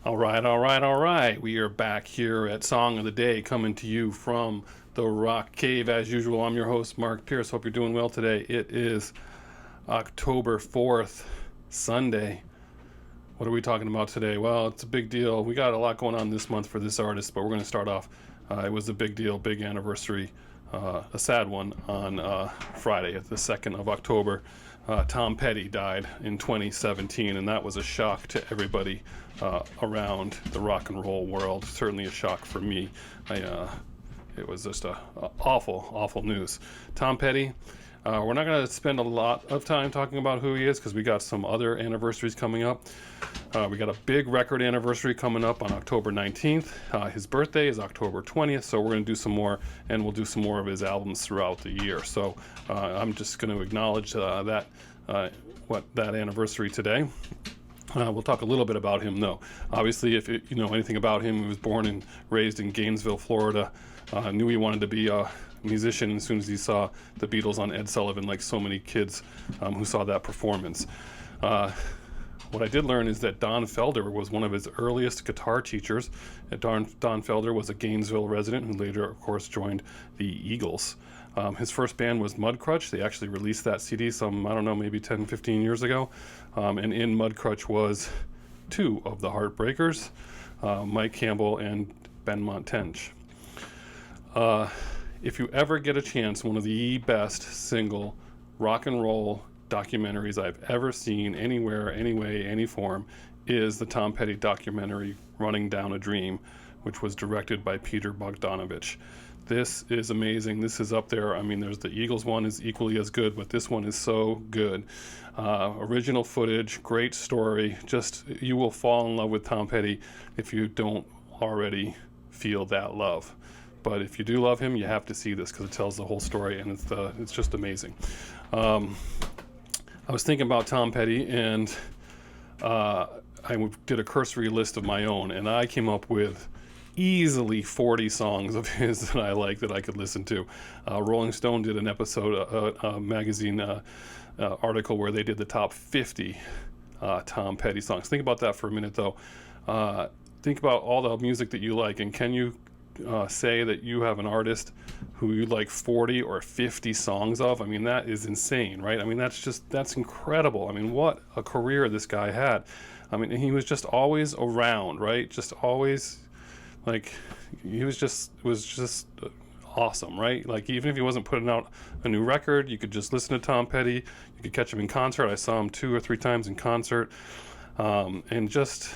All right, all right, all right. We are back here at Song of the Day, coming to you from the Rock Cave. As usual, I'm your host, Mark Pierce. Hope you're doing well today. It is October 4th, Sunday. What are we talking about today? Well, it's a big deal. We got a lot going on this month for this artist, but we're going to start off. It was a big deal, big anniversary, a sad one on Friday, the 2nd of October. Tom Petty died in 2017, and that was a shock to everybody around the rock and roll world. Certainly a shock for me. It was just a awful news. Tom Petty. We're not going to spend a lot of time talking about who he is because we got some other anniversaries coming up. We got a big record anniversary coming up on October 19th. His birthday is October 20th, so we're going to do some more, and we'll do some more of his albums throughout the year. So I'm just going to acknowledge that anniversary today. We'll talk a little bit about him, though. Obviously, if you know anything about him, he was born and raised in Gainesville, Florida. Knew he wanted to be a musician as soon as he saw the Beatles on Ed Sullivan, like so many kids who saw that performance. What I did learn is that Don Felder was one of his earliest guitar teachers. Don Felder was a Gainesville resident who later, of course, joined the Eagles. His first band was Mudcrutch. They actually released that CD maybe 10, 15 years ago. And in Mudcrutch was two of the Heartbreakers, Mike Campbell and Ben Tench. If you ever get a chance, one of the best single rock and roll documentaries I've ever seen anywhere, any way, any form, is the Tom Petty documentary Running Down a Dream, which was directed by Peter Bogdanovich. This is amazing. This is up there. I mean, there's the Eagles one is equally as good, but this one is so good. Original footage, great story. Just, you will fall in love with Tom Petty if you don't already feel that love. But if you do love him, you have to see this because it tells the whole story, and it's just amazing. I was thinking about Tom Petty, and I did a cursory list of my own, and I came up with easily 40 songs of his that I like that I could listen to. Rolling Stone did an episode, a magazine article where they did the top 50 Tom Petty songs. Think about that for a minute, though. Think about all the music that you like, and can you say that you have an artist who you like 40 or 50 songs of? I mean, that is insane, right? I mean, that's incredible. I mean, what a career this guy had. I mean, he was just always around, right? Just always, like, he was just awesome, right? Like, even if he wasn't putting out a new record, you could just listen to Tom Petty. You could catch him in concert. I saw him 2 or 3 times in concert, and just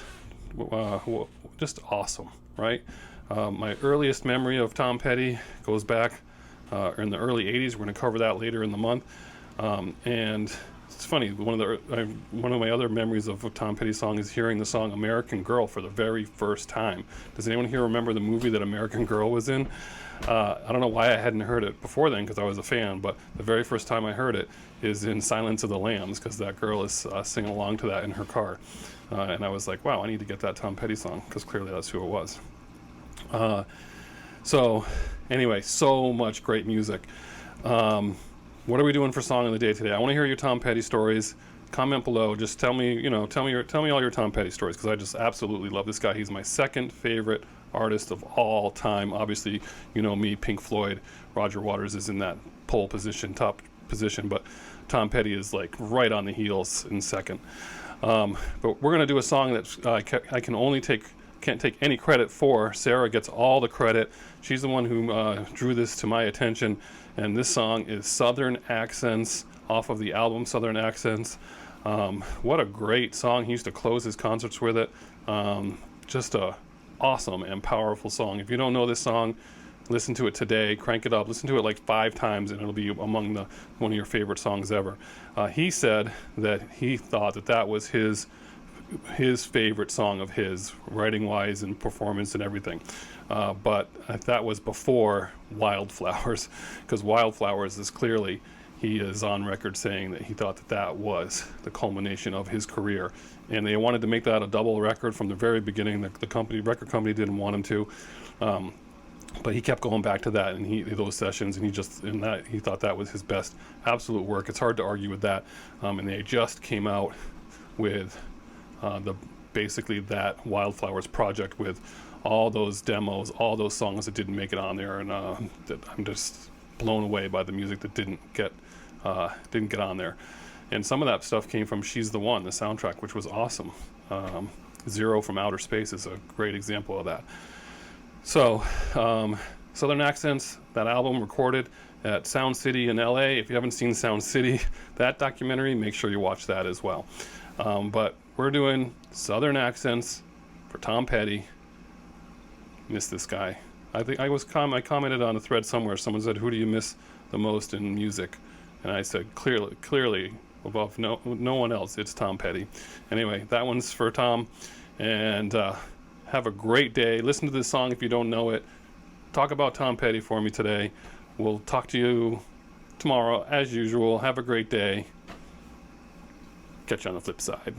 awesome, right? My earliest memory of Tom Petty goes back in the early 80s. We're going to cover that later in the month. And it's funny, one of my other memories of a Tom Petty song is hearing the song American Girl for the very first time. Does anyone here remember the movie that American Girl was in? I don't know why I hadn't heard it before then because I was a fan, but the very first time I heard it is in Silence of the Lambs because that girl is singing along to that in her car. And I was like, wow, I need to get that Tom Petty song because clearly that's who it was. So anyway, so much great music. What are we doing for Song of the Day today? I want to hear your Tom Petty stories. Comment below. Just tell me all your Tom Petty stories because I just absolutely love this guy. He's my second favorite artist of all time. Obviously, you know me, Pink Floyd. Roger Waters is in that top position, but Tom Petty is like right on the heels in second. But we're going to do a song that I can't take any credit for. Sara gets all the credit. She's the one who drew this to my attention, and this song is Southern Accents off of the album Southern Accents. What a great song. He used to close his concerts with it. Just a awesome and powerful song. If you don't know this song, listen to it today, crank it up, listen to it like 5 times, and it'll be among one of your favorite songs ever. He said that he thought that was his favorite song of his, writing wise and performance and everything, but that was before Wildflowers, because Wildflowers is clearly, he is on record saying that he thought that was the culmination of his career, and they wanted to make that a double record from the very beginning. The record company didn't want him to, but he kept going back to that, and those sessions, and he thought that was his best absolute work. It's hard to argue with that, and they just came out with the basically that Wildflowers project with all those demos, all those songs that didn't make it on there, and that I'm just blown away by the music that didn't get on there. And some of that stuff came from She's the One, the soundtrack, which was awesome. Zero from Outer Space is a great example of that. So, Southern Accents, that album recorded at Sound City in LA. If you haven't seen Sound City, that documentary, make sure you watch that as well. But we're doing Southern Accents for Tom Petty. Miss this guy. I think I commented on a thread somewhere. Someone said, "Who do you miss the most in music?" And I said, clearly, above no one else, it's Tom Petty. Anyway, that one's for Tom. And have a great day. Listen to this song if you don't know it. Talk about Tom Petty for me today. We'll talk to you tomorrow as usual. Have a great day. Catch you on the flip side.